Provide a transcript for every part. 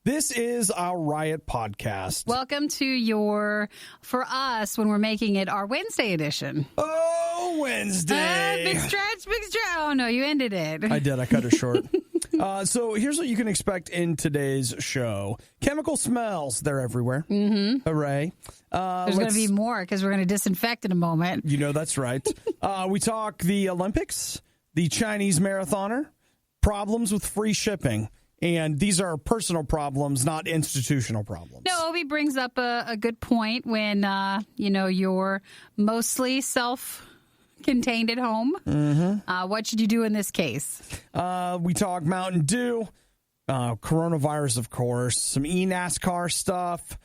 This is our Riot podcast. Welcome to for us, when we're making it, our Wednesday edition. Oh, Wednesday. Big stretch. Oh, no, you ended it. I did. I cut it short. So here's what you can expect in today's show. Chemical smells. They're everywhere. Mm-hmm. Hooray. There's going to be more because we're going to disinfect in a moment. You know that's right. We talk the Olympics, the Chinese marathoner, problems with free shipping. And these are personal problems, not institutional problems. No, Obi brings up a good point when, you're mostly self-contained at home. Mm-hmm. What should you do in this case? We talk Mountain Dew, coronavirus, of course, some eNASCAR stuff,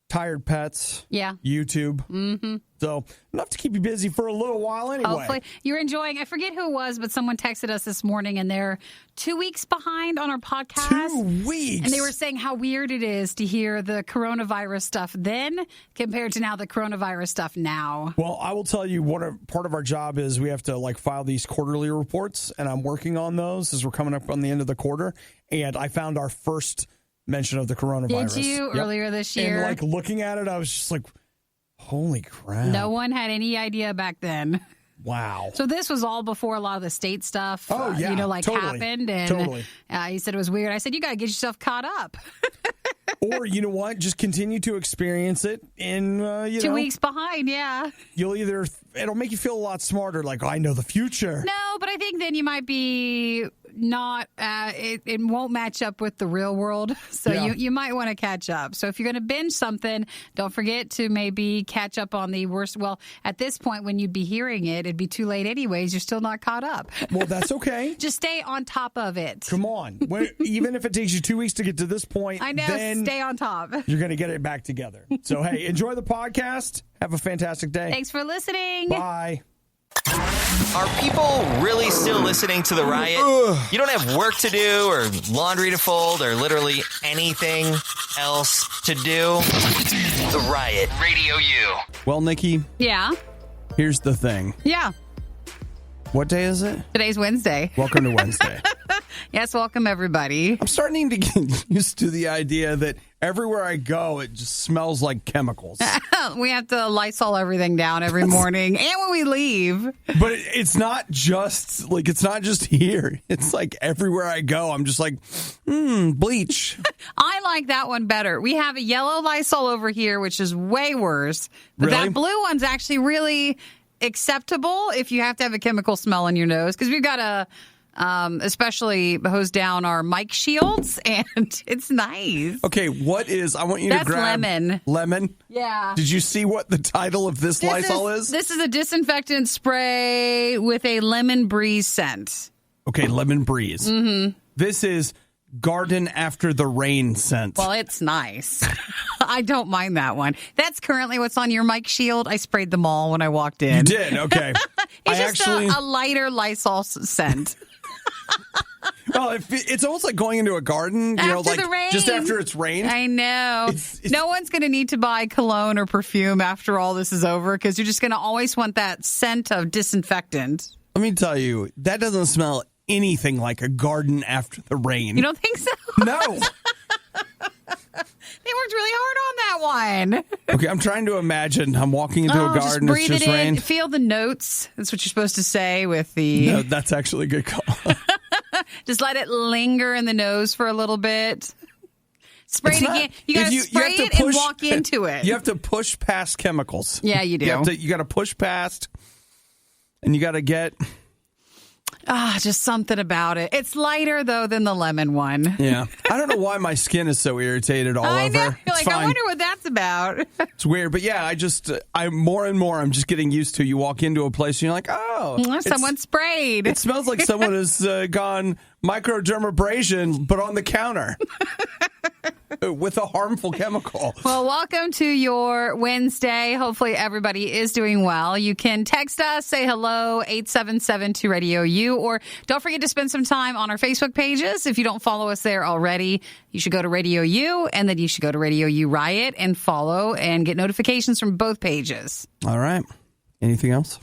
tired pets, YouTube. Mm-hmm. So enough to keep you busy for a little while anyway. Hopefully you're enjoying. I forget who it was, but someone texted us this morning, and they're 2 weeks behind on our podcast. 2 weeks? And they were saying how weird it is to hear the coronavirus stuff then compared to now the coronavirus stuff now. Well, I will tell you part of our job is we have to file these quarterly reports, and I'm working on those as we're coming up on the end of the quarter. And I found our first mention of the coronavirus. Did you? Yep. Earlier this year? And looking at it, I was just like, holy crap. No one had any idea back then. Wow. So this was all before a lot of the state stuff, totally. happened. And totally. He said it was weird. I said, you got to get yourself caught up. Or, you know what? Just continue to experience it in, 2 weeks behind, yeah. It'll make you feel a lot smarter, I know the future. No, but I think then you might be not, it won't match up with the real world. So you might want to catch up. So if you're going to binge something, don't forget to maybe catch up on the worst. Well, at this point, when you'd be hearing it, it'd be too late anyways. You're still not caught up. Well, that's okay. Just stay on top of it. Come on. Even if it takes you 2 weeks to get to this point, I know, then stay on top. You're going to get it back together. So, hey, enjoy the podcast. Have a fantastic day. Thanks for listening. Bye. Are people really still listening to the Riot? You don't have work to do or laundry to fold or literally anything else to do? The Riot, Radio U. Well, Nikki. Yeah. Here's the thing. Yeah. What day is it? Today's Wednesday. Welcome to Wednesday. Yes, welcome everybody. I'm starting to get used to the idea that everywhere I go, it just smells like chemicals. We have to Lysol everything down every morning and when we leave. But it's not just here. It's everywhere I go, I'm just bleach. I like that one better. We have a yellow Lysol over here, which is way worse. But Really? that blue one's actually really acceptable if you have to have a chemical smell in your nose, because we've got to especially hose down our mic shields, and it's nice. Okay, I want you That's to grab lemon. Lemon? Yeah. Did you see what the title of this Lysol is? This is a disinfectant spray with a lemon breeze scent. Okay, lemon breeze. Mm-hmm. This is garden after the rain scent. Well, it's nice. I don't mind that one. That's currently what's on your mic shield. I sprayed them all when I walked in. You did? Okay. It's just a lighter Lysol scent. Well, it's almost like going into a garden, after the rain. Just after it's rained. I know. No one's going to need to buy cologne or perfume after all this is over, because you're just going to always want that scent of disinfectant. Let me tell you, that doesn't smell anything like a garden after the rain. You don't think so? No. They worked really hard on that one. Okay, I'm trying to imagine. I'm walking into a garden. Just breathe it's just it in. rained. Feel the notes. That's what you're supposed to say with the... No, that's actually a good call. Just let it linger in the nose for a little bit. Spray it again. You got to spray it and walk into it. You have to push past chemicals. Yeah, you do. You got to push past, and you got to get... just something about it. It's lighter, though, than the lemon one. Yeah. I don't know why my skin is so irritated all I over. know. You're It's I fine. wonder what that's about. It's weird. But yeah, I'm more and more, I'm just getting used to, you walk into a place and you're like, Someone sprayed. It smells like someone has gone microdermabrasion, but on the counter. With a harmful chemical. Well, welcome to your Wednesday. Hopefully everybody is doing well. You can text us, say hello, 877-2-RADIO-U, or don't forget to spend some time on our Facebook pages. If you don't follow us there already, you should go to Radio U, and then you should go to Radio U Riot and follow and get notifications from both pages. All right. Anything else?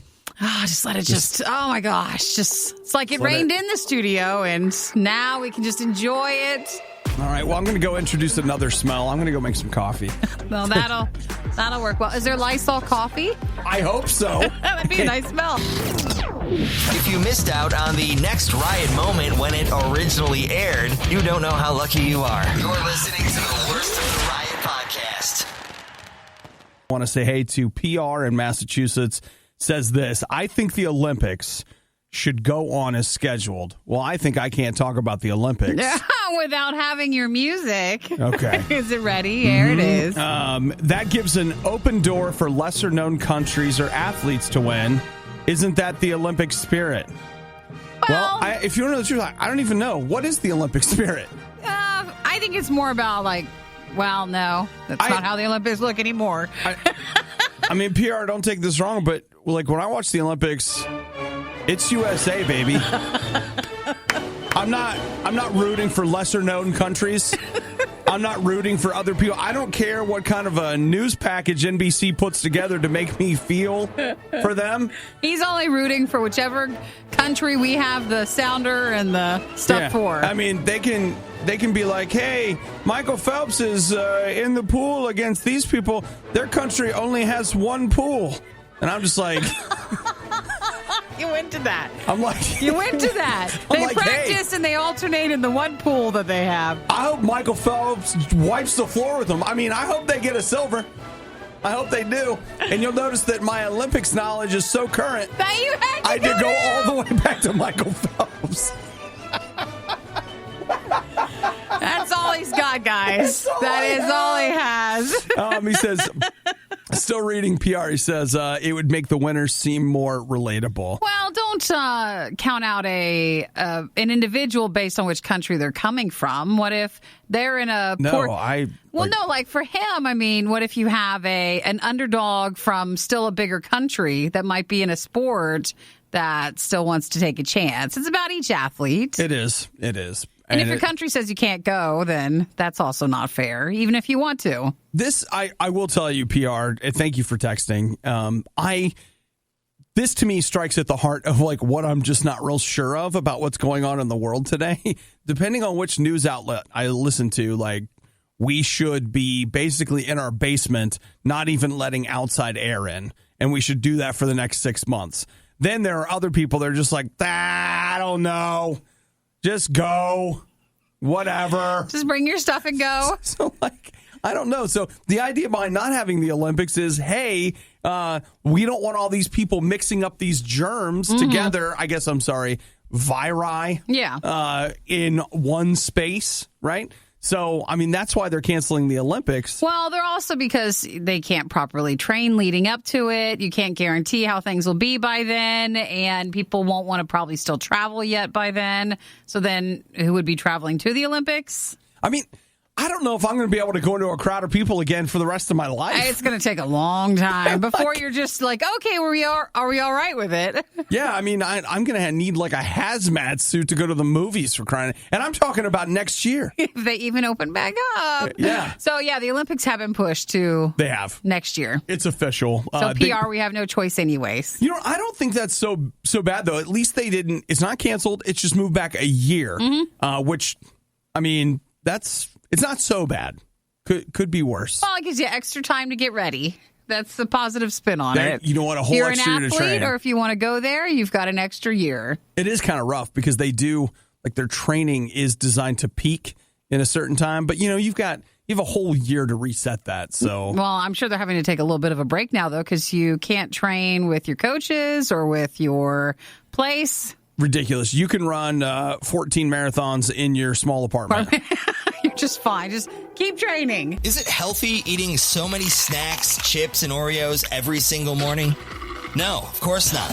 Just let it oh my gosh. It's like it rained in the studio, and now we can just enjoy it All right, well, I'm going to go introduce another smell. I'm going to go make some coffee. Well, that'll work well. Is there Lysol coffee? I hope so. That'd be a nice smell. If you missed out on the next Riot moment when it originally aired, you don't know how lucky you are. You're listening to the Worst of the Riot podcast. I want to say hey to PR in Massachusetts. Says this: I think the Olympics should go on as scheduled. Well, I think I can't talk about the Olympics without having your music. Okay. Is it ready? Here it is. That gives an open door for lesser-known countries or athletes to win. Isn't that the Olympic spirit? Well, if you want to know the truth, I don't even know. What is the Olympic spirit? I think it's more about no, that's not how the Olympics look anymore. I mean, PR, don't take this wrong, but when I watch the Olympics, it's USA, baby. I'm not rooting for lesser-known countries. I'm not rooting for other people. I don't care what kind of a news package NBC puts together to make me feel for them. He's only rooting for whichever country we have the sounder and the stuff for. I mean, they can be like, hey, Michael Phelps is in the pool against these people. Their country only has one pool. And I'm just like... You went to that. I'm like... You went to that. They practice and they alternate in the one pool that they have. I hope Michael Phelps wipes the floor with them. I mean, I hope they get a silver. I hope they do. And you'll notice that my Olympics knowledge is so current. That you had to I did go all the way back to Michael Phelps. That's all he's got, guys. That is all he has. He says, still reading PR, he says it would make the winners seem more relatable. Well, don't count out an individual based on which country they're coming from. What if they're in a for him, I mean, what if you have an underdog from still a bigger country that might be in a sport that still wants to take a chance? It's about each athlete. It is. And if your country says you can't go, then that's also not fair, even if you want to. This, I will tell you, PR, and thank you for texting. This to me strikes at the heart of what I'm just not real sure of about what's going on in the world today. Depending on which news outlet I listen to, we should be basically in our basement, not even letting outside air in. And we should do that for the next 6 months. Then there are other people that are just like, I don't know. Just go, whatever. Just bring your stuff and go. So, I don't know. So the idea behind not having the Olympics is, hey, we don't want all these people mixing up these germs together. I guess, viri. Yeah. In one space, right? So, I mean, that's why they're canceling the Olympics. Well, they're also because they can't properly train leading up to it. You can't guarantee how things will be by then, and people won't want to probably still travel yet by then. So then who would be traveling to the Olympics? I mean, I don't know if I'm going to be able to go into a crowd of people again for the rest of my life. It's going to take a long time before you're just like, okay, are we all right with it? Yeah, I mean, I'm going to need a hazmat suit to go to the movies for crying. And I'm talking about next year. If they even open back up. Yeah. So, yeah, the Olympics have been pushed to next year. It's official. So, PR, we have no choice anyways. I don't think that's so bad, though. At least they didn't. It's not canceled. It's just moved back a year, which, I mean, it's not so bad. Could be worse. Well, it gives you extra time to get ready. That's the positive spin on it. You don't want a whole extra year to train. You're an athlete, or if you want to go there, you've got an extra year. It is kind of rough because they do, their training is designed to peak in a certain time. But, you have a whole year to reset that. So, well, I'm sure they're having to take a little bit of a break now, though, because you can't train with your coaches or with your place. Ridiculous. You can run 14 marathons in your small apartment. You're just fine. Just keep training. Is it healthy eating so many snacks, chips, and Oreos every single morning? No, of course not.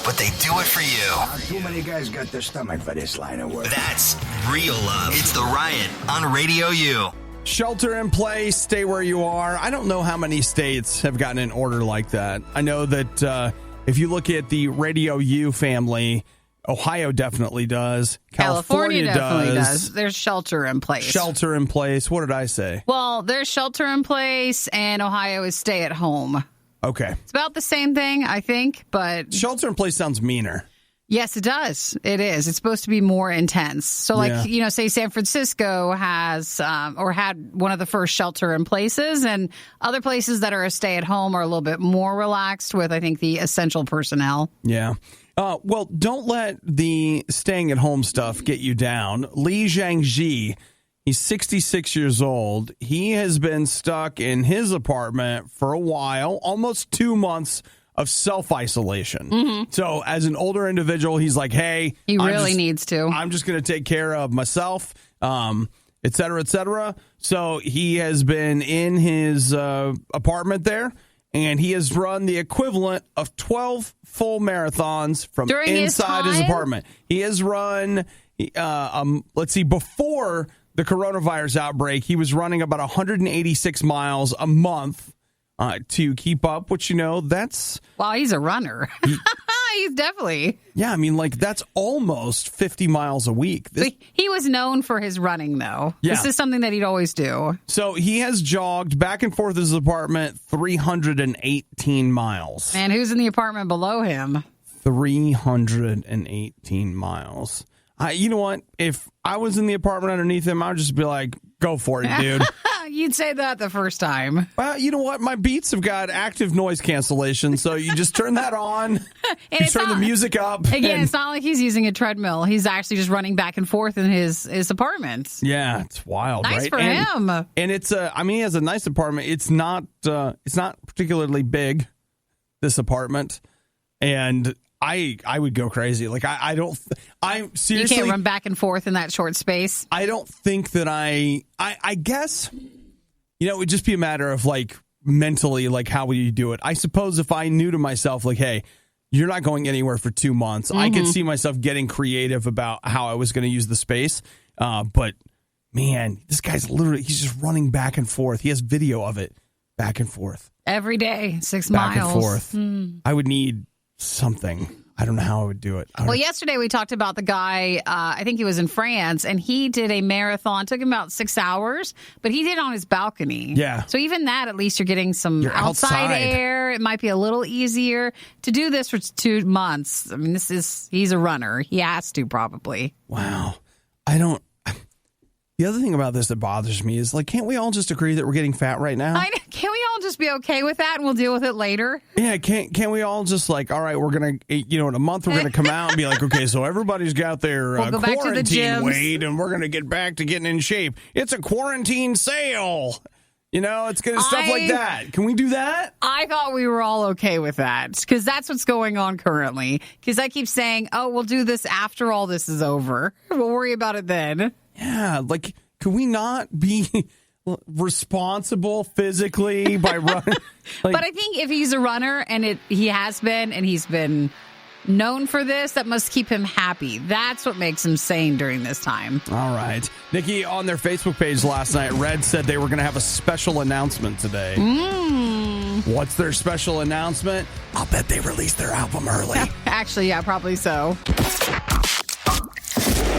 But they do it for you. Too many guys got the stomach for this line of work. That's real love. It's the Riot on RadioU. Shelter in place, stay where you are. I don't know how many states have gotten an order like that. I know that if you look at the RadioU family, Ohio definitely does. California definitely does. There's shelter in place. Shelter in place. What did I say? Well, there's shelter in place, and Ohio is stay at home. Okay. It's about the same thing, I think, but... Shelter in place sounds meaner. Yes, it does. It is. It's supposed to be more intense. So, say San Francisco has or had one of the first shelter in places, and other places that are a stay-at-home are a little bit more relaxed with, I think, the essential personnel. Yeah. Well, don't let the staying-at-home stuff get you down. Li Zhangji, he's 66 years old. He has been stuck in his apartment for a while, almost 2 months of self-isolation. Mm-hmm. So as an older individual, he's like, hey, he really needs to. I'm just going to take care of myself, et cetera, et cetera. So he has been in his apartment there, and he has run the equivalent of 12 full marathons from inside his apartment. He has run, before the coronavirus outbreak, he was running about 186 miles a month. To keep up, which, that's... Wow, he's a runner. He's definitely... Yeah, I mean, that's almost 50 miles a week. He was known for his running, though. Yeah. This is something that he'd always do. So he has jogged back and forth his apartment 318 miles. And who's in the apartment below him? 318 miles. You know what? If I was in the apartment underneath him, I would just be like, go for it, dude. You'd say that the first time. Well, you know what? My Beats have got active noise cancellation, so you just turn that on. You turn the music up. Again, it's not like he's using a treadmill. He's actually just running back and forth in his apartment. Yeah, it's wild, nice right? For him. And it's he has a nice apartment. It's not particularly big, this apartment, and I would go crazy. I'm seriously... You can't run back and forth in that short space. I don't think that I guess, it would just be a matter of mentally, how would you do it? I suppose if I knew to myself, hey, you're not going anywhere for 2 months, I could see myself getting creative about how I was going to use the space. But man, this guy's he's just running back and forth. He has video of it back and forth. Every day, 6 back miles. Back and forth. I would need something. I don't know how I would do it. Well, yesterday we talked about the guy, I think he was in France, and he did a marathon. It took him about 6 hours, but he did it on his balcony. Yeah. So even that, at least you're getting some outside air. It might be a little easier to do this for 2 months. I mean, he's a runner. He has to probably. Wow. The other thing about this that bothers me is, can't we all just agree that we're getting fat right now? Can we all just be okay with that and we'll deal with it later? Yeah, can't we all just all right, we're going to, in a month we're going to come out and be like, okay, so everybody's got their quarantine weight and we're going to get back to getting in shape. It's a quarantine sale. It's going to stuff like that. Can we do that? I thought we were all okay with that because that's what's going on currently. Because I keep saying, we'll do this after all this is over. We'll worry about it then. Yeah, can we not be responsible physically by running? But I think if he's a runner and he has been and he's been known for this, that must keep him happy. That's what makes him sane during this time. All right. Nikki, on their Facebook page last night, Red said they were going to have a special announcement today. What's their special announcement? I'll bet they released their album early. Actually, yeah, probably so.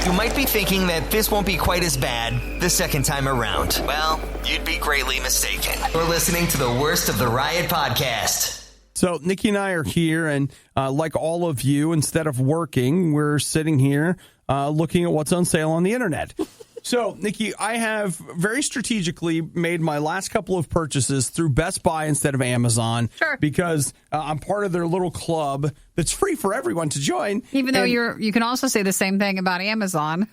You might be thinking that this won't be quite as bad the second time around. Well, you'd be greatly mistaken. You're listening to the worst of the Riot podcast. So Nikki and I are here, and like all of you, instead of working, we're sitting here looking at what's on sale on the internet. So, Nikki, I have very strategically made my last couple of purchases through Best Buy instead of Amazon. Sure. Because I'm part of their little club that's free for everyone to join. Even though you can also say the same thing about Amazon.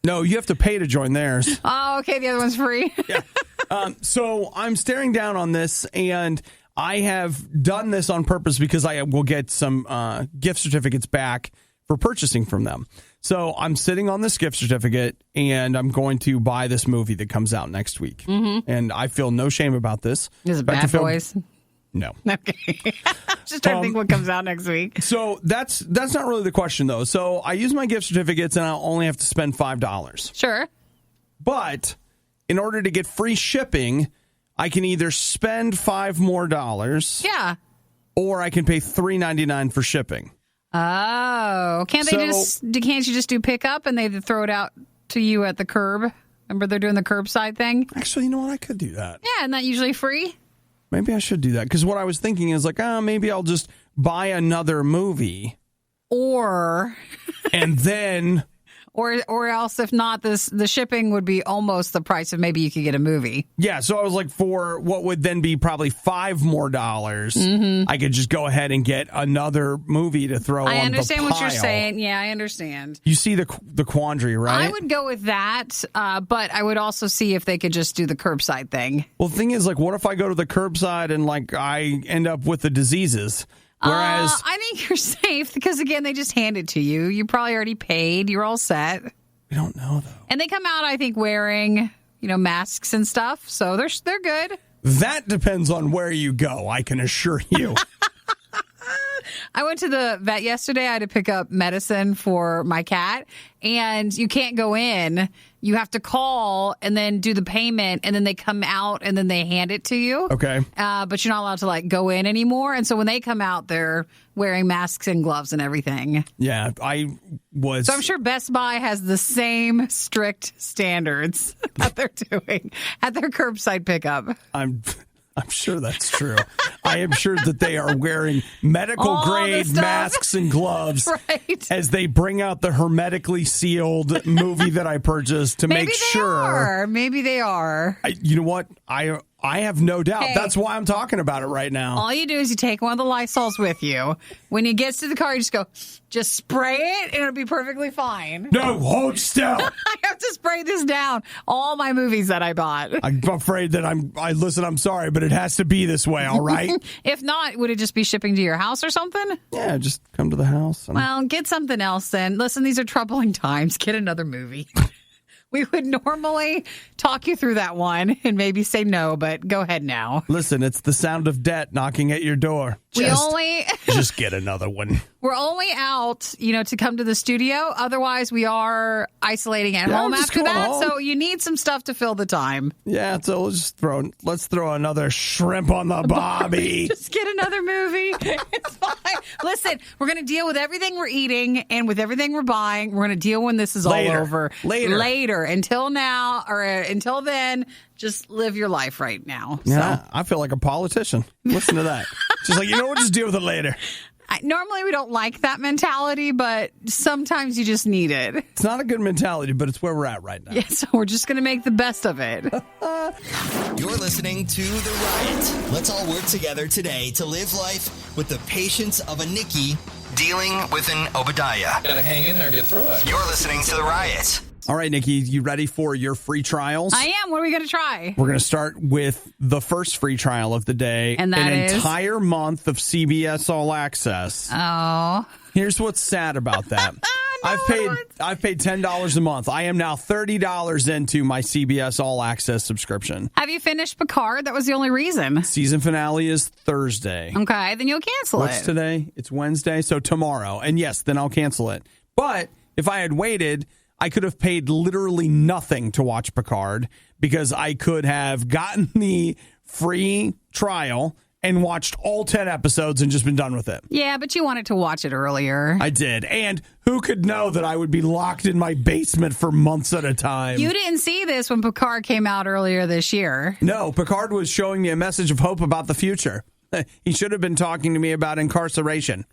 No, you have to pay to join theirs. Oh, okay. The other one's free. Yeah. So I'm staring down on this, and I have done this on purpose because I will get some gift certificates back for purchasing from them. So I'm sitting on this gift certificate, and I'm going to buy this movie that comes out next week. Mm-hmm. And I feel no shame about this. Is it Bad Boys? No. Okay. Just trying to think what comes out next week. So that's not really the question, though. So I use my gift certificates, and I'll only have to spend $5. Sure. But in order to get free shipping, I can either spend $5 more. Yeah. Or I can pay $3.99 for shipping. Oh, can't you just do pickup and they throw it out to you at the curb? Remember they're doing the curbside thing? Actually, you know what? I could do that. Yeah, isn't that usually free? Maybe I should do that because what I was thinking is maybe I'll just buy another movie And then... Or else, if not, the shipping would be almost the price of maybe you could get a movie. Yeah, so I was like, for what would then be probably $5 more, I could just go ahead and get another movie to throw on the pile. I understand what you're saying. Yeah, I understand. You see the quandary, right? I would go with that, but I would also see if they could just do the curbside thing. Well, the thing is, like, what if I go to the curbside and, like, I end up with the diseases? Whereas I think you're safe because, again, they just hand it to you. You probably already paid. You're all set. We don't know, though. And they come out, I think, wearing, masks and stuff. So they're good. That depends on where you go, I can assure you. I went to the vet yesterday. I had to pick up medicine for my cat, and you can't go in. You have to call and then do the payment, and then they come out and then they hand it to you. Okay. But you're not allowed to go in anymore. And so when they come out, they're wearing masks and gloves and everything. Yeah, I was. So I'm sure Best Buy has the same strict standards that they're doing at their curbside pickup. I'm sure that's true. I am sure that they are wearing medical grade masks and gloves as they bring out the hermetically sealed movie that I purchased to make sure. Maybe they are. You know what? I have no doubt. Hey, that's why I'm talking about it right now. All you do is you take one of the Lysols with you. When you get to the car, you just spray it, and it'll be perfectly fine. No, hold still. I have to spray this down. All my movies that I bought. I'm afraid that I'm sorry, but it has to be this way, all right? If not, would it just be shipping to your house or something? Yeah, just come to the house. Well, get something else then. Listen, these are troubling times. Get another movie. We would normally talk you through that one and maybe say no, but go ahead now. Listen, it's the sound of debt knocking at your door. Just get another one. We're only out, to come to the studio. Otherwise, we are isolating at home after that. Home. So you need some stuff to fill the time. Yeah, so let's throw another shrimp on the bobby. Just get another movie. It's fine. Listen, we're going to deal with everything we're eating and with everything we're buying. We're going to deal when this is all over. Later. Until now, or until then, just live your life right now. Yeah, so. I feel like a politician. Listen to that. Just we'll just deal with it later. Normally, we don't like that mentality, but sometimes you just need it. It's not a good mentality, but it's where we're at right now. Yeah, so we're just going to make the best of it. You're listening to The Riot. Let's all work together today to live life with the patience of a Nikki dealing with an Obadiah. Gotta hang in there and get through it. You're listening to The Riot. All right, Nikki, you ready for your free trials? I am. What are we going to try? We're going to start with the first free trial of the day. And that is? An entire month of CBS All Access. Oh. Here's what's sad about that. I've paid $10 a month. I am now $30 into my CBS All Access subscription. Have you finished Picard? That was the only reason. Season finale is Thursday. Okay, then you'll cancel What's today? It's Wednesday, so tomorrow. And yes, then I'll cancel it. But if I had waited, I could have paid literally nothing to watch Picard because I could have gotten the free trial and watched all 10 episodes and just been done with it. Yeah, but you wanted to watch it earlier. I did. And who could know that I would be locked in my basement for months at a time? You didn't see this when Picard came out earlier this year. No, Picard was showing me a message of hope about the future. He should have been talking to me about incarceration.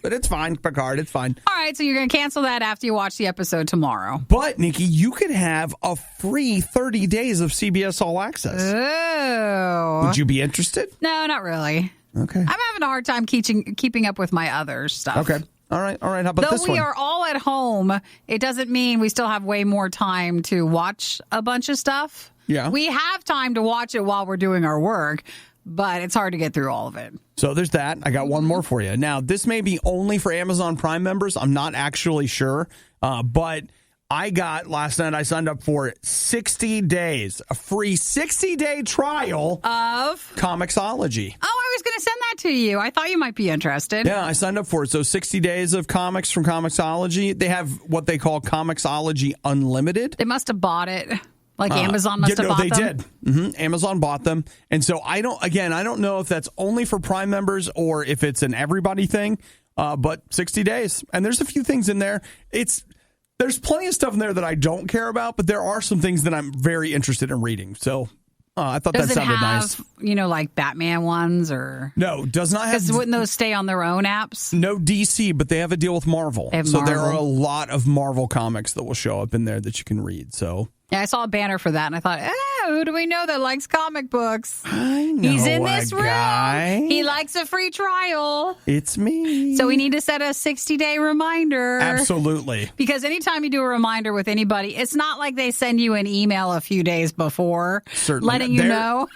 But it's fine, Picard. It's fine. All right, so you're going to cancel that after you watch the episode tomorrow. But, Nikki, you could have a free 30 days of CBS All Access. Oh. Would you be interested? No, not really. Okay. I'm having a hard time keeping up with my other stuff. Okay. All right. How about this one? Though we are all at home, it doesn't mean we still have way more time to watch a bunch of stuff. Yeah. We have time to watch it while we're doing our work, but it's hard to get through all of it. So there's that. I got one more for you. Now, this may be only for Amazon Prime members. I'm not actually sure. But I got, last night, I signed up for 60 days, a free 60-day trial of Comixology. Oh, I was going to send that to you. I thought you might be interested. Yeah, I signed up for it. So 60 days of comics from Comixology. They have what they call Comixology Unlimited. They must have bought it. Like Amazon must have bought them? They did. Mm-hmm. Amazon bought them. And so I don't know if that's only for Prime members or if it's an everybody thing, but 60 days. And there's a few things in there. There's plenty of stuff in there that I don't care about, but there are some things that I'm very interested in reading. So I thought that sounded nice. Like Batman ones or... No, does not have... Because wouldn't those stay on their own apps? No DC, but they have a deal with Marvel. There are a lot of Marvel comics that will show up in there that you can read, so... Yeah, I saw a banner for that, and I thought, who do we know that likes comic books? I know He's in this guy. room. He likes a free trial. It's me. So we need to set a 60-day reminder. Absolutely. Because anytime you do a reminder with anybody, it's not like they send you an email a few days before letting you know.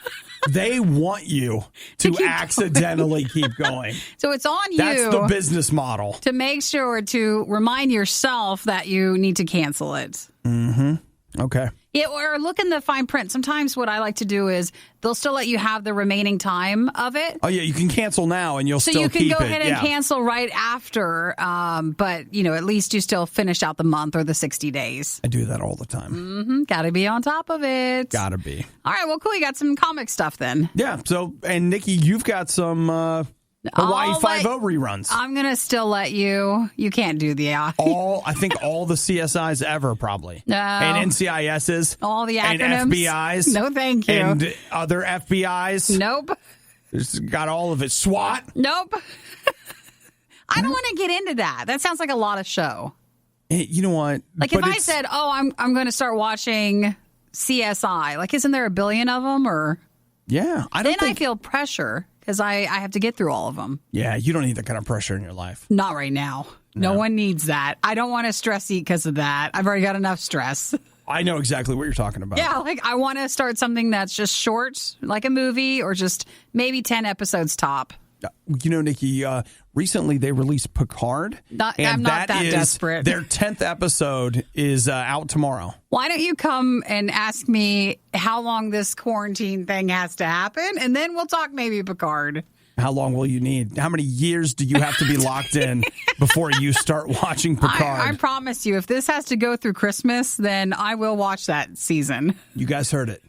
They want you to accidentally keep going. So it's on you. That's the business model. To make sure to remind yourself that you need to cancel it. Mm-hmm. Okay. Yeah, or look in the fine print. Sometimes what I like to do is they'll still let you have the remaining time of it. Oh, yeah, you can cancel now and you'll still keep it. So you can go ahead and cancel right after, but, at least you still finish out the month or the 60 days. I do that all the time. Mm-hmm. Got to be on top of it. Got to be. All right, well, cool. You got some comic stuff then. Yeah, and Nikki, you've got some... Hawaii 5-0 reruns. I'm going to still let you. You can't do the... I think all the CSIs ever, probably. No. And NCISs. All the acronyms. And FBIs. No, thank you. And other FBIs. Nope. It's got all of it. SWAT. Nope. I don't want to get into that. That sounds like a lot of show. You know what? Like if I said, I'm going to start watching CSI, like isn't there a billion of them? Or yeah, I feel pressure. Because I have to get through all of them. Yeah, you don't need that kind of pressure in your life. Not right now. No one needs that. I don't want to stress eat because of that. I've already got enough stress. I know exactly what you're talking about. Yeah, like I want to start something that's just short, like a movie, or just maybe 10 episodes top. Nikki, recently they released Picard. I'm not that desperate. Their 10th episode is out tomorrow. Why don't you come and ask me how long this quarantine thing has to happen, and then we'll talk maybe Picard. How long will you need? How many years do you have to be locked in before you start watching Picard? I promise you, if this has to go through Christmas, then I will watch that season. You guys heard it.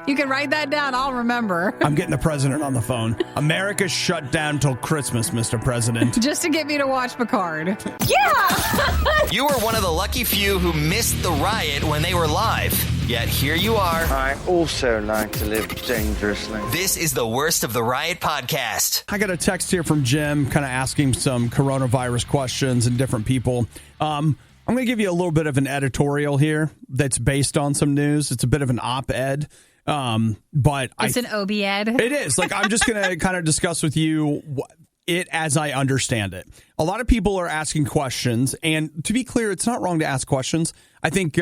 You can write that down. I'll remember. I'm getting the president on the phone. America shut down till Christmas, Mr. President. Just to get me to watch Picard. Yeah! You were one of the lucky few who missed the riot when they were live. Yet here you are. I also like to live dangerously. This is the Worst of the Riot podcast. I got a text here from Jim kind of asking some coronavirus questions and different people. I'm going to give you a little bit of an editorial here that's based on some news. It's a bit of an op-ed. But it's an OB-ed. It is. Like, I'm just going to kind of discuss with you it as I understand it. A lot of people are asking questions. And to be clear, it's not wrong to ask questions. I think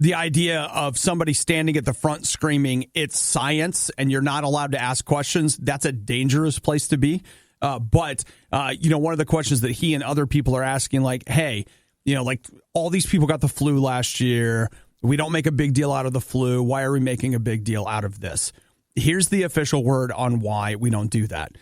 the idea of somebody standing at the front screaming, it's science, and you're not allowed to ask questions, that's a dangerous place to be. But one of the questions that he and other people are asking, like, hey, like all these people got the flu last year. We don't make a big deal out of the flu. Why are we making a big deal out of this? Here's the official word on why we don't do that,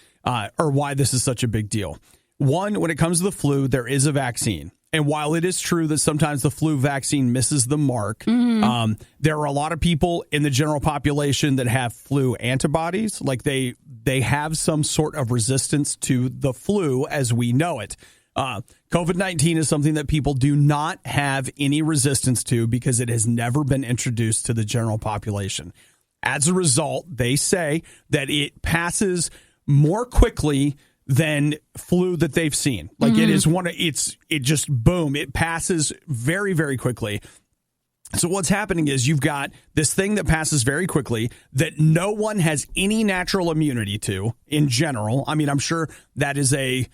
or why this is such a big deal. One, when it comes to the flu, there is a vaccine. And while it is true that sometimes the flu vaccine misses the mark, there are a lot of people in the general population that have flu antibodies. Like they have some sort of resistance to the flu as we know it. COVID-19 is something that people do not have any resistance to because it has never been introduced to the general population. As a result, they say that it passes more quickly than flu that they've seen. Like it is it just boom, it passes very, very quickly. So what's happening is you've got this thing that passes very quickly that no one has any natural immunity to in general. I mean, I'm sure that's a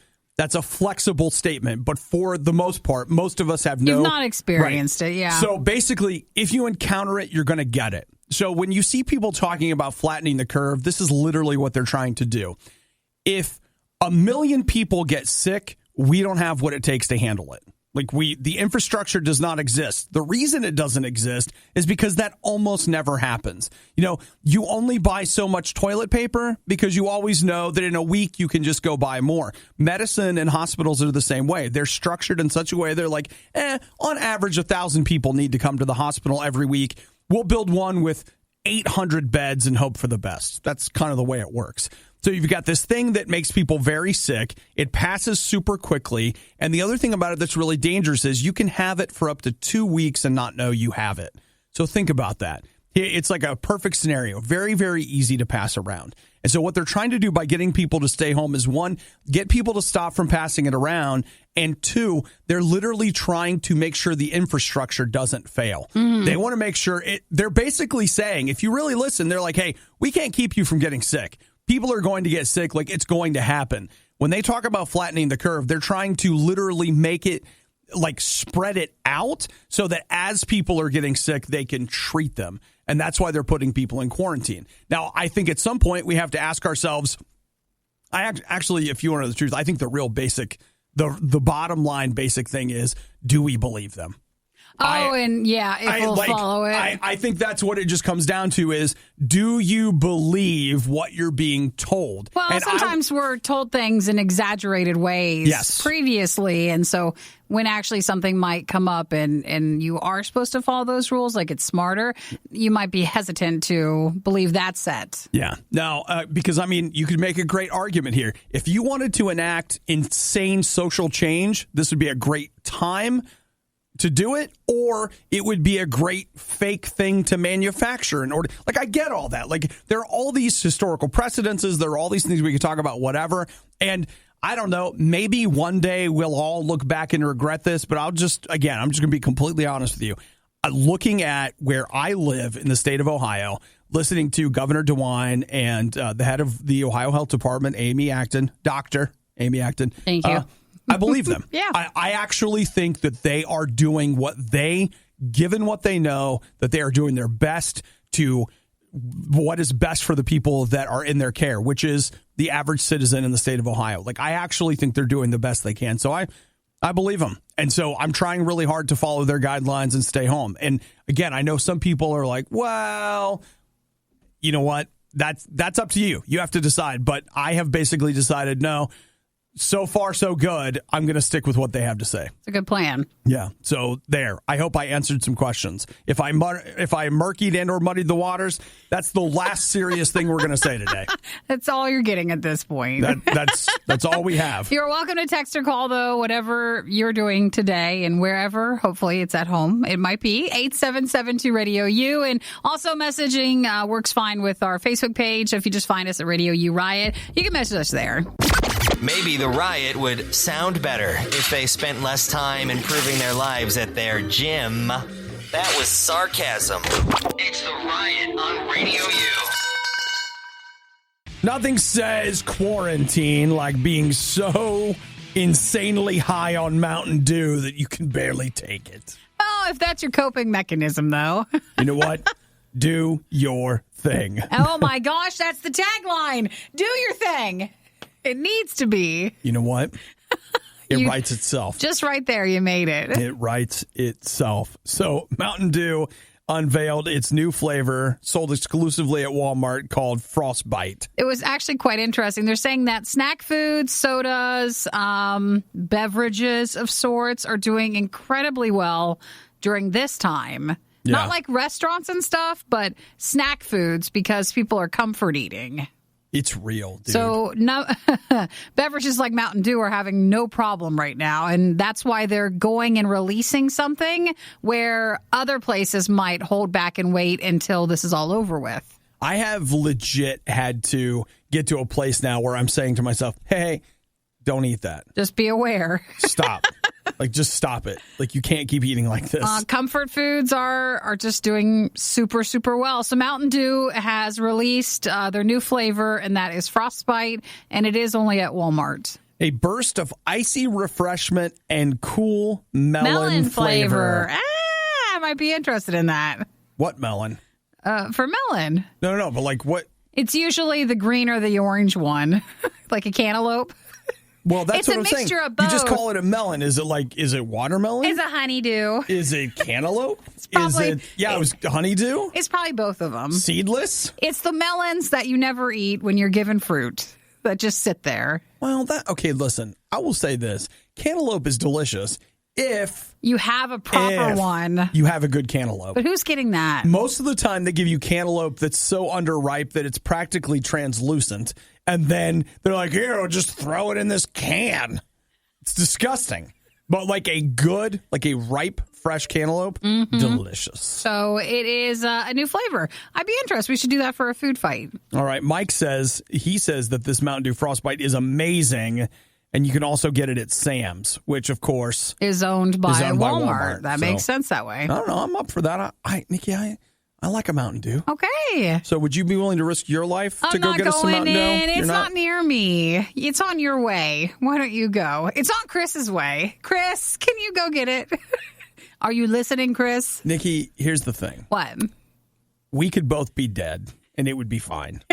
flexible statement, but for the most part, most of us have You've not experienced it, yeah. So basically, if you encounter it, you're going to get it. So when you see people talking about flattening the curve, this is literally what they're trying to do. If 1 million people get sick, we don't have what it takes to handle it. Like the infrastructure does not exist. The reason it doesn't exist is because that almost never happens. You only buy so much toilet paper because you always know that in a week you can just go buy more. Medicine and hospitals are the same way. They're structured in such a way they're like, on average, 1,000 people need to come to the hospital every week. We'll build one with 800 beds and hope for the best. That's kind of the way it works. So you've got this thing that makes people very sick. It passes super quickly. And the other thing about it that's really dangerous is you can have it for up to 2 weeks and not know you have it. So think about that. It's like a perfect scenario. Very, very easy to pass around. And so what they're trying to do by getting people to stay home is, one, get people to stop from passing it around. And two, they're literally trying to make sure the infrastructure doesn't fail. They want to make sure they're basically saying, if you really listen, they're like, hey, we can't keep you from getting sick. People are going to get sick. Like, it's going to happen. When they talk about flattening the curve, they're trying to literally make it, like, spread it out so that as people are getting sick, they can treat them. And that's why they're putting people in quarantine. Now, I think at some point we have to ask ourselves, actually, if you want to know the truth, I think the real basic, the bottom line basic thing is, do we believe them? We'll follow it. I think that's what it just comes down to is, do you believe what you're being told? Well, and sometimes we're told things in exaggerated ways previously. And so when actually something might come up and you are supposed to follow those rules, like it's smarter, you might be hesitant to believe that set. Yeah. Now, because, I mean, you could make a great argument here. If you wanted to enact insane social change, this would be a great time to do it, or it would be a great fake thing to manufacture in order. Like, I get all that. Like, there are all these historical precedences. There are all these things we could talk about, whatever. And I don't know, maybe one day we'll all look back and regret this, but I'm just going to be completely honest with you. Looking at where I live in the state of Ohio, listening to Governor DeWine and the head of the Ohio Health Department, Dr. Amy Acton. Thank you. I believe them. Yeah. I actually think that they are doing given what they know, that they are doing their best to what is best for the people that are in their care, which is the average citizen in the state of Ohio. Like, I actually think they're doing the best they can. So I believe them. And so I'm trying really hard to follow their guidelines and stay home. And again, I know some people are like, well, you know what? That's up to you. You have to decide. But I have basically decided, no, so far, so good. I'm going to stick with what they have to say. It's a good plan. Yeah. So there. I hope I answered some questions. If I murkied and or muddied the waters, that's the last serious thing we're going to say today. That's all you're getting at this point. That's all we have. You're welcome to text or call, though, whatever you're doing today and wherever. Hopefully it's at home. It might be 877-2-RADIO-U. And also messaging works fine with our Facebook page. If you just find us at RadioU Riot, you can message us there. Maybe the Riot would sound better if they spent less time improving their lives at their gym. That was sarcasm. It's the Riot on Radio U. Nothing says quarantine like being so insanely high on Mountain Dew that you can barely take it. Oh, if that's your coping mechanism, though. You know what? Do your thing. Oh, my gosh, that's the tagline. Do your thing. It needs to be. You know what? It writes itself. Just right there, you made it. It writes itself. So Mountain Dew unveiled its new flavor, sold exclusively at Walmart, called Frostbite. It was actually quite interesting. They're saying that snack foods, sodas, beverages of sorts are doing incredibly well during this time. Yeah. Not like restaurants and stuff, but snack foods, because people are comfort eating. It's real, dude. So no, beverages like Mountain Dew are having no problem right now, and that's why they're going and releasing something where other places might hold back and wait until this is all over with. I have legit had to get to a place now where I'm saying to myself, hey, don't eat that. Just be aware. Stop. Just stop it. Like, you can't keep eating like this. Comfort foods are just doing super, super well. So Mountain Dew has released their new flavor, and that is Frostbite, and it is only at Walmart. A burst of icy refreshment and cool melon flavor. I might be interested in that. What melon? For melon. No, but like what? It's usually the green or the orange one, like a cantaloupe. Well, that's what I'm saying. It's a mixture of both. You just call it a melon. Is it watermelon? It's a honeydew. Is it cantaloupe? It was honeydew? It's probably both of them. Seedless? It's the melons that you never eat when you're given fruit that just sit there. Well, okay, listen. I will say this. Cantaloupe is delicious if you have a proper one. You have a good cantaloupe. But who's getting that? Most of the time they give you cantaloupe that's so underripe that it's practically translucent. And then they're like, here, just throw it in this can. It's disgusting. But like a ripe, fresh cantaloupe. Delicious. So it is a new flavor. I'd be interested. We should do that for a food fight. All right. Mike says that this Mountain Dew Frostbite is amazing, and you can also get it at Sam's, which, of course, is owned by Walmart. That makes sense that way. I don't know. I'm up for that. Nikki, I like a Mountain Dew. Okay. So would you be willing to risk your life to go get us some Mountain Dew? It's not near me. It's on your way. Why don't you go? It's on Chris's way. Chris, can you go get it? Are you listening, Chris? Nikki, here's the thing. What? We could both be dead, and it would be fine.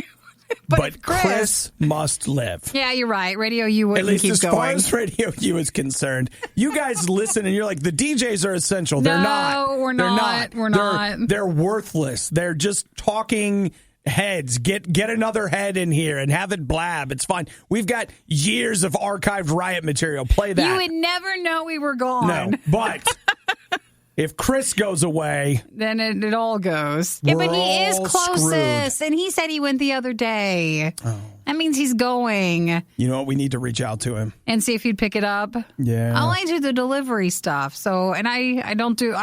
But Chris must live. Yeah, you're right. Radio U wouldn't keep going. At least as far as Radio U is concerned. You guys listen and you're like, the DJs are essential. They're not. No, we're not. We're not. They're worthless. They're just talking heads. Get another head in here and have it blab. It's fine. We've got years of archived Riot material. Play that. You would never know we were gone. No, but... If Chris goes away, then it all goes. Yeah, but he is closest, screwed. And he said he went the other day. Oh. That means he's going. You know what? We need to reach out to him and see if he'd pick it up. Yeah, I only do the delivery stuff. So, and I've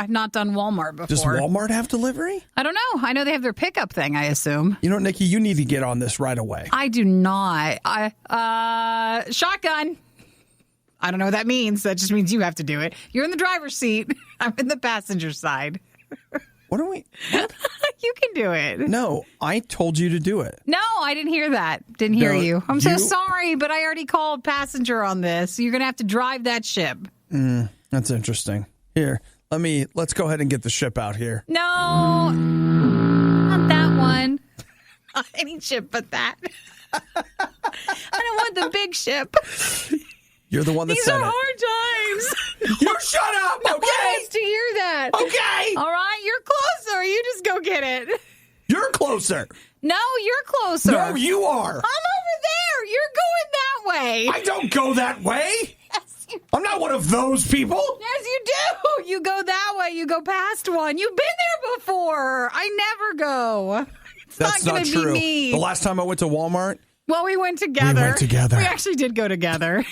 not done Walmart before. Does Walmart have delivery? I don't know. I know they have their pickup thing, I assume. You know, Nikki, you need to get on this right away. I do not. Shotgun. I don't know what that means. That just means you have to do it. You're in the driver's seat. I'm in the passenger side. What are we? You can do it. No, I told you to do it. No, I didn't hear that. Didn't hear you. I'm so sorry, but I already called passenger on this. You're going to have to drive that ship. That's interesting. Here, let's go ahead and get the ship out here. No, not that one. Any ship but that. I don't want the big ship. You're the one that said it. These are hard times. You shut up, okay? Nobody wants to hear that. Okay. All right, you're closer. You just go get it. You're closer. No, you're closer. No, you are. I'm over there. You're going that way. I don't go that way. Yes, you do. I'm not one of those people. Yes, you do. You go that way. You go past one. You've been there before. I never go. That's not true. Be me. The last time I went to Walmart. Well, we went together. We actually did go together.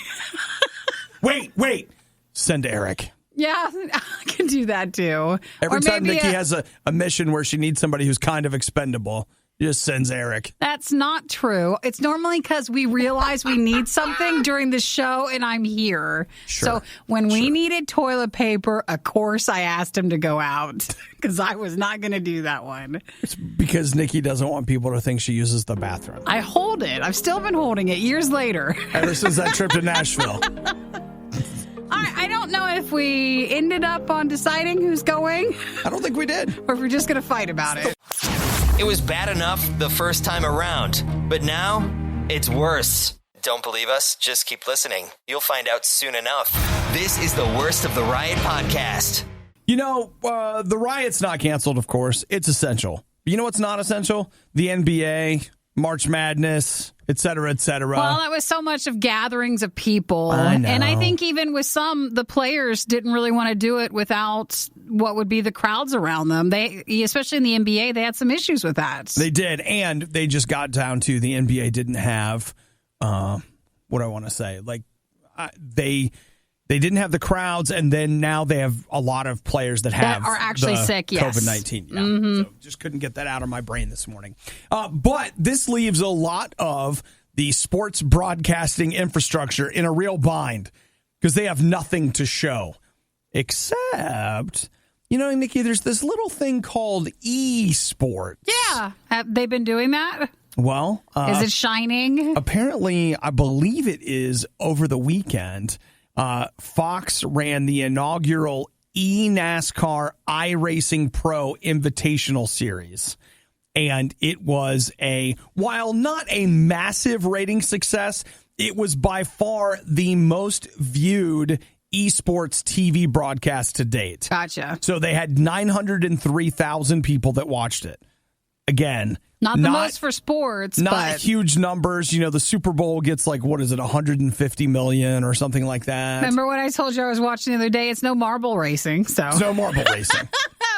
Wait. Send Eric. Yeah, I can do that too. Every time Nikki has a mission where she needs somebody who's kind of expendable, she just sends Eric. That's not true. It's normally because we realize we need something during the show and I'm here. Sure. So when we needed toilet paper, of course I asked him to go out because I was not going to do that one. It's because Nikki doesn't want people to think she uses the bathroom. I hold it. I've still been holding it years later. Ever since that trip to Nashville. I don't know if we ended up on deciding who's going. I don't think we did. Or if we're just going to fight about it. It was bad enough the first time around, but now it's worse. Don't believe us? Just keep listening. You'll find out soon enough. This is the worst of the Riot podcast. You know, the Riot's not canceled, of course. It's essential. You know what's not essential? The NBA, March Madness, et cetera, et cetera. Well, that was so much of gatherings of people. I know. And I think even with some, the players didn't really want to do it without what would be the crowds around them. They, especially in the NBA, they had some issues with that. They did. And they just got down to the NBA didn't have, what do I want to say? Like, they didn't have the crowds, and then now they have a lot of players that are actually sick, yes. COVID-19. Yeah. So just couldn't get that out of my brain this morning. But this leaves a lot of the sports broadcasting infrastructure in a real bind because they have nothing to show. Except, you know, Nikki, there's this little thing called eSports. Yeah. Have they been doing that? Well. Is it shining? Apparently, I believe it is over the weekend. Fox ran the inaugural eNASCAR iRacing Pro Invitational Series. And it was while not a massive rating success, it was by far the most viewed eSports TV broadcast to date. Gotcha. So they had 903,000 people that watched it. Again, not the most for sports, not huge numbers. You know, the Super Bowl gets like, what is it, 150 million or something like that. Remember what I told you I was watching the other day? It's no marble racing. So it's no marble racing.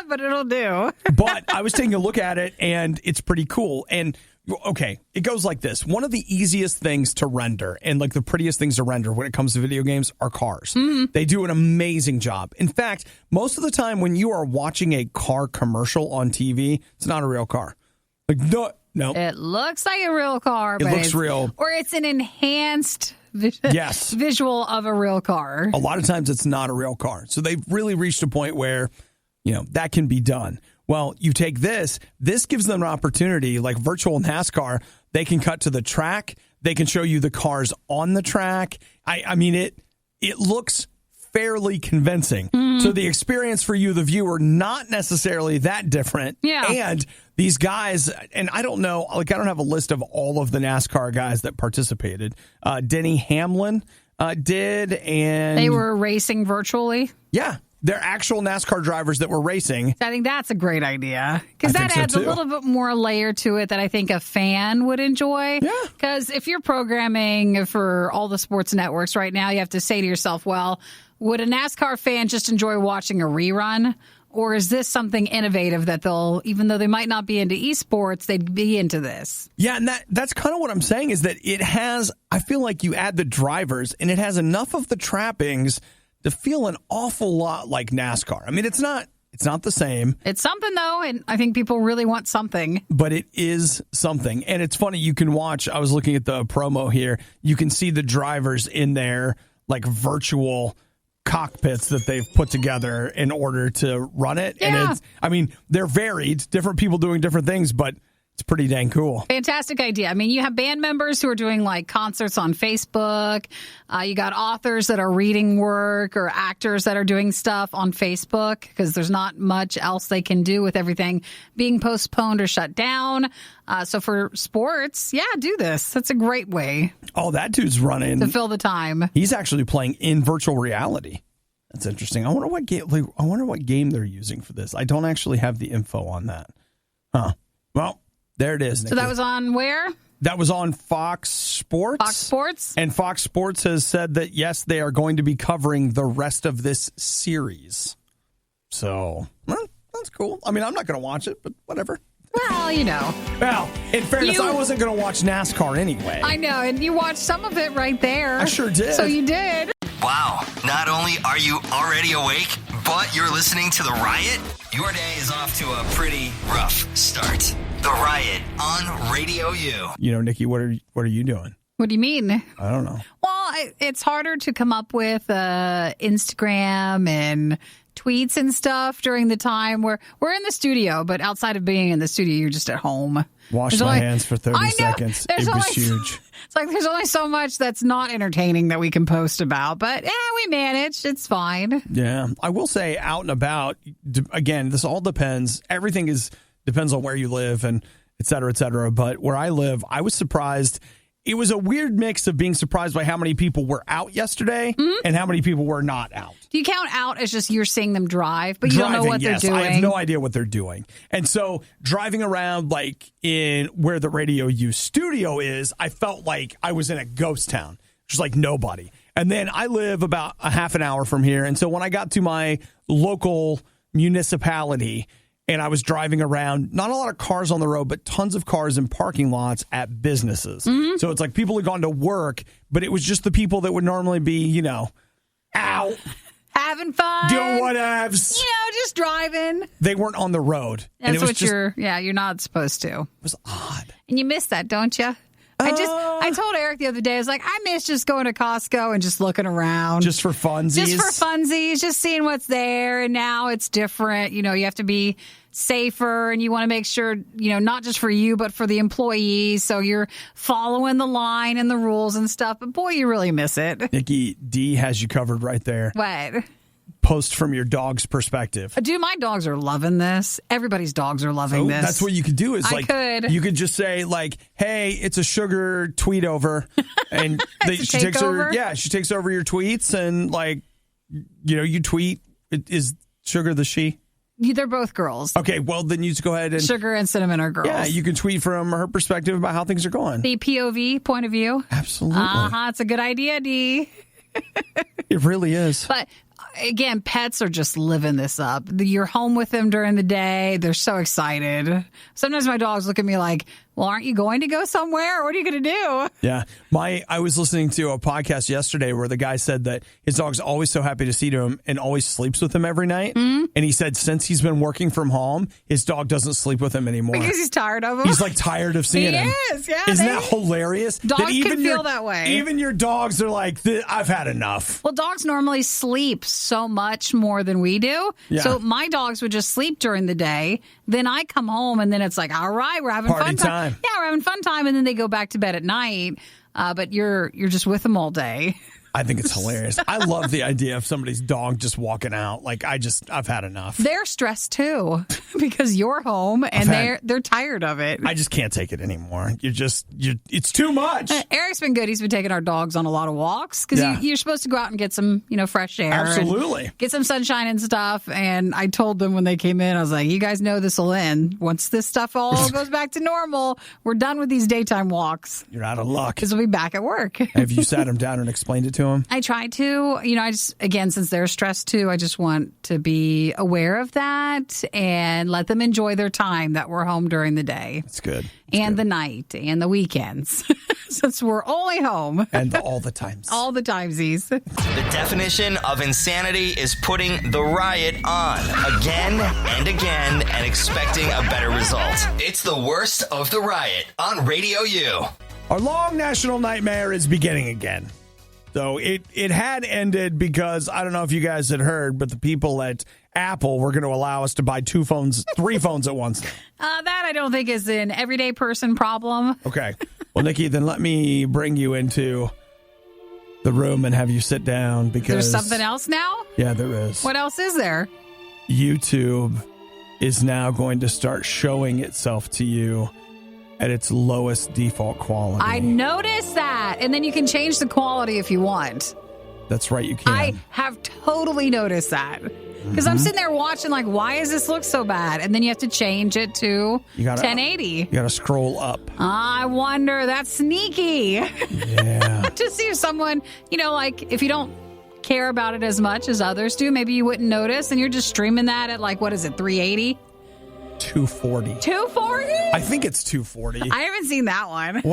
but it'll do. But I was taking a look at it, and it's pretty cool. And, okay, it goes like this. One of the easiest things to render and like the prettiest things to render when it comes to video games are cars. Mm-hmm. They do an amazing job. In fact, most of the time when you are watching a car commercial on TV, it's not a real car. Like, no. It looks like a real car. It looks real. Or it's an enhanced visual of a real car. A lot of times it's not a real car. So they've really reached a point where, that can be done. Well, you take this gives them an opportunity, like virtual NASCAR, they can cut to the track. They can show you the cars on the track. I mean, it looks fairly convincing. Mm-hmm. So the experience for you, the viewer, not necessarily that different. Yeah. And these guys, and I don't know, like I don't have a list of all of the NASCAR guys that participated. Denny Hamlin did, and they were racing virtually. Yeah. They're actual NASCAR drivers that were racing. I think that's a great idea because that adds a little bit more layer to it that I think a fan would enjoy. Yeah. Because if you're programming for all the sports networks right now, you have to say to yourself, well, would a NASCAR fan just enjoy watching a rerun? Or is this something innovative that they'll, even though they might not be into eSports, they'd be into this? Yeah, and that's kind of what I'm saying is that it has, I feel like you add the drivers and it has enough of the trappings to feel an awful lot like NASCAR. I mean, it's not the same. It's something, though, and I think people really want something. But it is something. And it's funny, you can watch, I was looking at the promo here, you can see the drivers in their like virtual cockpits that they've put together in order to run it. Yeah. And they're varied, different people doing different things, but it's pretty dang cool. Fantastic idea. I mean, you have band members who are doing like concerts on Facebook. You got authors that are reading work or actors that are doing stuff on Facebook because there's not much else they can do with everything being postponed or shut down. So for sports, do this. That's a great way. Oh, that dude's running to fill the time. He's actually playing in virtual reality. That's interesting. I wonder what game they're using for this. I don't actually have the info on that. Huh. Well, there it is, Nikki. So that was on where? That was on Fox Sports. Fox Sports? And Fox Sports has said that, yes, they are going to be covering the rest of this series. So, that's cool. I mean, I'm not going to watch it, but whatever. Well, Well, in fairness, I wasn't going to watch NASCAR anyway. I know, and you watched some of it right there. I sure did. So you did. Wow. Not only are you already awake, but you're listening to The Riot? Your day is off to a pretty rough start. The Riot on RadioU. Nikki, what are you doing? What do you mean? I don't know. Well, it's harder to come up with Instagram and tweets and stuff during the time where we're in the studio, but outside of being in the studio, you're just at home. Wash my hands for 30 seconds. It was huge. It's like there's only so much that's not entertaining that we can post about, but we manage. It's fine. Yeah. I will say out and about, again, this all depends. Everything depends on where you live and et cetera, et cetera. But where I live, I was surprised. It was a weird mix of being surprised by how many people were out yesterday and how many people were not out. Do you count out as just you're seeing them drive, but you don't know what they're doing? I have no idea what they're doing. And so driving around like in where the RadioU studio is, I felt like I was in a ghost town. Just like nobody. And then I live about a half an hour from here. And so when I got to my local municipality, and I was driving around, not a lot of cars on the road, but tons of cars in parking lots at businesses. Mm-hmm. So it's like people had gone to work, but it was just the people that would normally be, out. Having fun. Doing whatevs. Just driving. They weren't on the road. That's what you're not supposed to. It was odd. And you miss that, don't you? I told Eric the other day, I was like, I miss just going to Costco and just looking around. Just for funsies. Just seeing what's there. And now it's different. You have to be safer and you want to make sure, not just for you, but for the employees. So you're following the line and the rules and stuff. But boy, you really miss it. Nikki, D has you covered right there. What? Post from your dog's perspective. Dude, my dogs are loving this. Everybody's dogs are loving this. That's what you could do is you could just say like, hey, it's a sugar tweet over. And she takes over your tweets and like, you tweet. Is Sugar the she? They're both girls. Okay, well, then you just go ahead and... Sugar and Cinnamon are girls. Yeah, you can tweet from her perspective about how things are going. The POV, point of view. Absolutely. It's a good idea, D. It really is. But again, pets are just living this up. You're home with them during the day. They're so excited. Sometimes my dogs look at me like, well, aren't you going to go somewhere? What are you going to do? Yeah. I was listening to a podcast yesterday where the guy said that his dog's always so happy to see him and always sleeps with him every night. Mm-hmm. And he said since he's been working from home, his dog doesn't sleep with him anymore. Because he's tired of him? He's like tired of seeing him. He is, yeah. Isn't that hilarious? Dogs that even can feel that way. Even your dogs are like, I've had enough. Well, dogs normally sleep so much more than we do. Yeah. So my dogs would just sleep during the day. Then I come home and then it's like, all right, we're having Party fun time. Yeah, we're having fun time. And then they go back to bed at night. But you're just with them all day. I think it's hilarious. I love the idea of somebody's dog just walking out. Like, I've had enough. They're stressed too because you're home and they're tired of it. I just can't take it anymore. It's too much. Eric's been good. He's been taking our dogs on a lot of walks because you're supposed to go out and get some, fresh air. Absolutely. Get some sunshine and stuff. And I told them when they came in, I was like, you guys know this will end. Once this stuff all goes back to normal, we're done with these daytime walks. You're out of luck. Because we'll be back at work. Have you sat him down and explained it to him? I try to. I just, again, since they're stressed too, I just want to be aware of that and let them enjoy their time that we're home during the day. That's good. The night and the weekends. Since we're only home. And all the times. All the timesies. The definition of insanity is putting the riot on again and again and expecting a better result. It's the worst of the riot on Radio U. Our long national nightmare is beginning again. So it had ended because, I don't know if you guys had heard, but the people at Apple were going to allow us to buy 3 phones at once. That I don't think is an everyday person problem. Okay. Well, Nikki, then let me bring you into the room and have you sit down because... There's something else now? Yeah, there is. What else is there? YouTube is now going to start showing itself to you at its lowest default quality. I noticed that. And then you can change the quality if you want. That's right, you can. I have totally noticed that. Because I'm sitting there watching like, why does this look so bad? And then you have to change it to 1080. You got to scroll up. I wonder. That's sneaky. Yeah. To see if someone, like if you don't care about it as much as others do, maybe you wouldn't notice. And you're just streaming that at like, what is it, 380? 240. 240? I think it's 240. I haven't seen that one.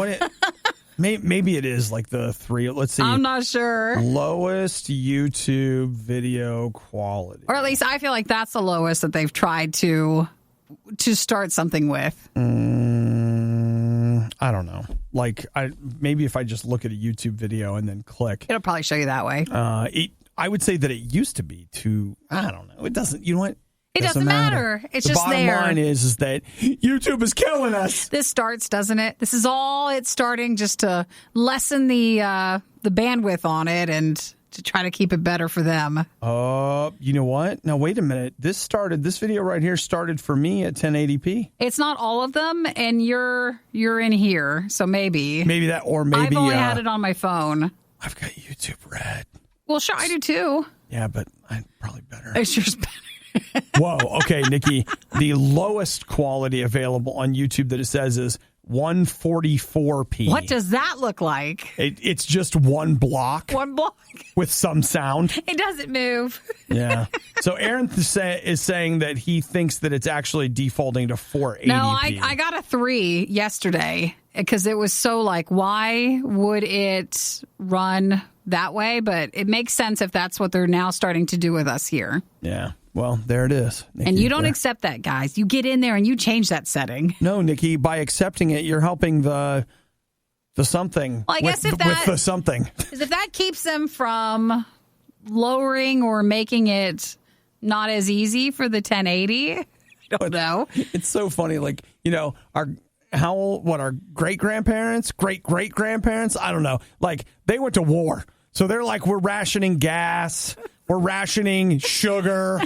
Maybe it is like the 3. Let's see. I'm not sure. Lowest YouTube video quality. Or at least I feel like that's the lowest that they've tried to start something with. I don't know. Like, maybe if I just look at a YouTube video and then click. It'll probably show you that way. I would say that it used to be I don't know. It doesn't, you know what? It doesn't matter. It's just there. The bottom line is that YouTube is killing us. This starts, doesn't it? This is all it's starting just to lessen the bandwidth on it and to try to keep it better for them. You know what? Now, wait a minute. This video right here started for me at 1080p. It's not all of them, and you're in here, so maybe. Maybe that, or maybe. I've only had it on my phone. I've got YouTube Red. Well, sure, I do too. Yeah, but I'm probably better. It's yours better. Whoa. Okay, Nikki. The lowest quality available on YouTube that it says is 144p. What does that look like? It's just one block. One block. With some sound. It doesn't move. Yeah. So Aaron is saying that he thinks that it's actually defaulting to 480p. No, I got a 3 yesterday because it was so like, why would it run that way? But it makes sense if that's what they're now starting to do with us here. Yeah. Well, there it is. Nikki, and you don't accept that, guys. You get in there and you change that setting. No, Nikki, by accepting it, you're helping the something. Well, I guess with the something. Because if that keeps them from lowering or making it not as easy for the 1080, I don't know. It's so funny. Like, our great-grandparents, great-great-grandparents, I don't know. Like, they went to war. So they're like, we're rationing gas. We're rationing sugar,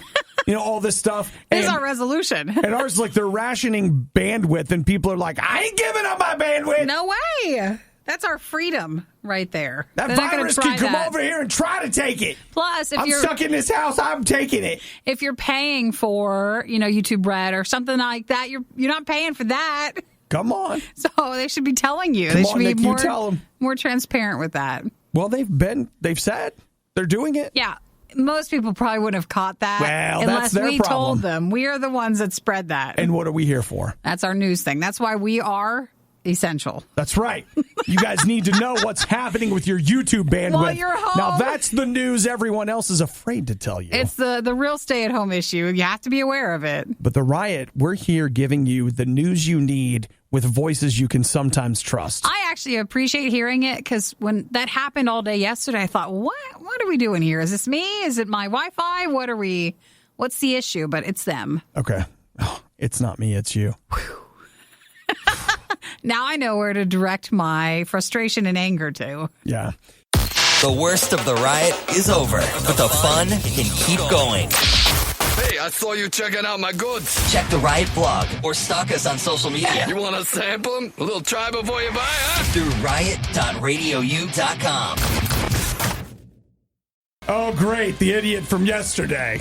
all this stuff. This is our resolution. And ours is like they're rationing bandwidth, and people are like, I ain't giving up my bandwidth. No way. That's our freedom right there. That virus can come over here and try to take it. Plus, if I'm stuck in this house, I'm taking it. If you're paying for, YouTube Red or something like that, you're not paying for that. Come on. So they should be telling you. Come they should on, be Nick, more transparent with that. Well, they've said they're doing it. Yeah. Most people probably wouldn't have caught that Well, unless that's their we problem. told them. We are the ones that spread that. And what are we here for? That's our news thing. That's why we are essential. That's right. You guys need to know what's happening with your YouTube bandwidth. While you're home. Now, that's the news everyone else is afraid to tell you. It's the real stay-at-home issue. You have to be aware of it. But the Riot, we're here giving you the news you need with voices you can sometimes trust. I actually appreciate hearing it because when that happened all day yesterday, I thought, what are we doing here? Is this me? Is it my Wi-Fi? What's the issue? But it's them. Okay. Oh, it's not me, it's you. Now I know where to direct my frustration and anger to. Yeah. The worst of the riot is over, but the fun can keep going. Hey, I saw you checking out my goods. Check the Riot blog or stalk us on social media. You want to sample them? A little try before you buy, huh? Through riot.radiou.com. Oh, great. The idiot from yesterday.